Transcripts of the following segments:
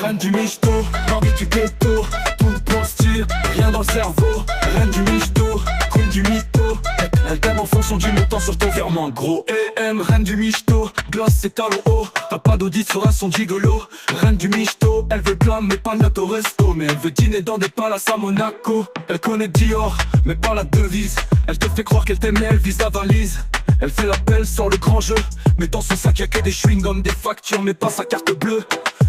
Reine du michto, Barbie du ghetto, tout pour style, rien dans le cerveau. Reine du michto, queen du mytho, elle t'aime en fonction du montant sur ton virement. Gros EM, reine du michto, gloss c'est talons haut, t'as pas d'audit sur un son gigolo. Reine du michto, elle veut plein mais pas de note au resto, mais elle veut dîner dans des palaces à Monaco. Elle connaît Dior, mais pas la devise, elle te fait croire qu'elle t'aime mais elle vise la valise. Elle fait la belle sans le grand jeu, mais dans son sac y'a que des chewing-gums, des factures, mais pas sa carte bleue.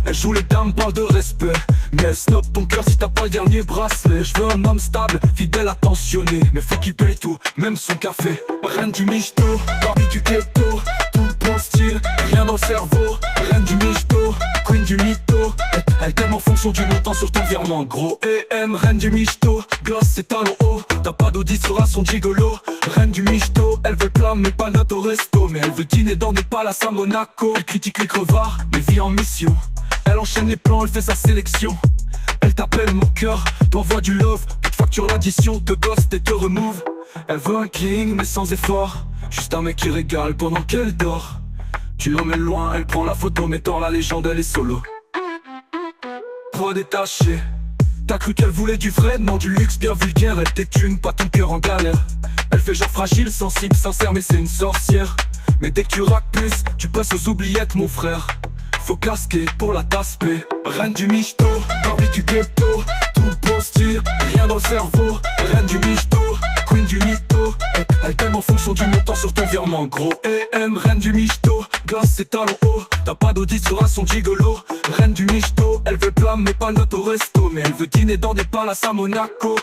Elle joue les dames, parle de respect, mais elle snob ton cœur si t'as pas le dernier bracelet. Je veux un homme stable, fidèle, attentionné, mais faut qu'il paye tout, même son café. Reine du michto, Barbie du ghetto, tout bon style, rien dans le cerveau. Reine du michto, queen du mytho, elle t'aime en fonction du montant sur ton virement. Gros EM, reine du michto, gloss c'est talons haut, t'as pas d'audit sur un son gigolo. Reine du michto, elle veut plein mais pas note au resto, mais elle veut dîner dans des palaces à Monaco. Elle critique les crevards, mais vit en mission. Elle enchaîne les plans, elle fait sa sélection. Elle t'appelle mon cœur, t'envoie du love, toute facture l'addition, te ghost et te remove. Elle veut un king mais sans effort, juste un mec qui régale pendant qu'elle dort. Tu l'emmènes loin, elle prend la photo mettant la légende, elle est solo. Trop détachée, t'as cru qu'elle voulait du vrai, non du luxe bien vulgaire. Elle t'étune, pas ton cœur en galère. Elle fait genre fragile, sensible, sincère mais c'est une sorcière. Mais dès que tu raques plus, tu passes aux oubliettes mon frère. Faut casquer pour la tasse P. Reine du michto, Barbie du ghetto, tout beau style, rien dans le cerveau. Reine du michto, queen du mytho, elle t'aime en fonction du montant sur ton virement. Gros EM, reine du michto, gloss c'est talons haut, t'as pas d'audit sur un son gigolo. Reine du michto, elle veut plein mais pas note au resto, mais elle veut dîner dans des palaces à Monaco.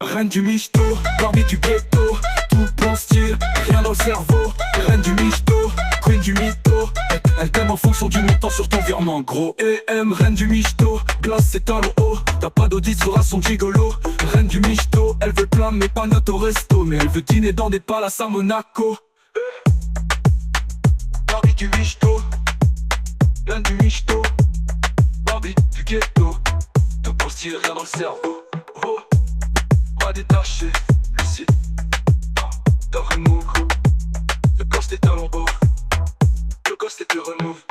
Reine du michto, Barbie du ghetto, tout bon style, rien dans le cerveau. Reine du michto, queen du mytho, elle t'aime en fonction du montant sur ton virement. Gros EM, reine du michto, gloss c'est talons haut, t'as pas d'audit sur un son gigolo. Reine du michto, elle veut plein mais pas note au resto, mais elle veut dîner dans des palaces à Monaco. Barbie du michto, reine du michto, Barbie du ghetto, tout bon style, rien dans le cerveau. Oh. Pas détaché, lucide, t'as remove. Le gosse est talons haut, le gosse est te remove.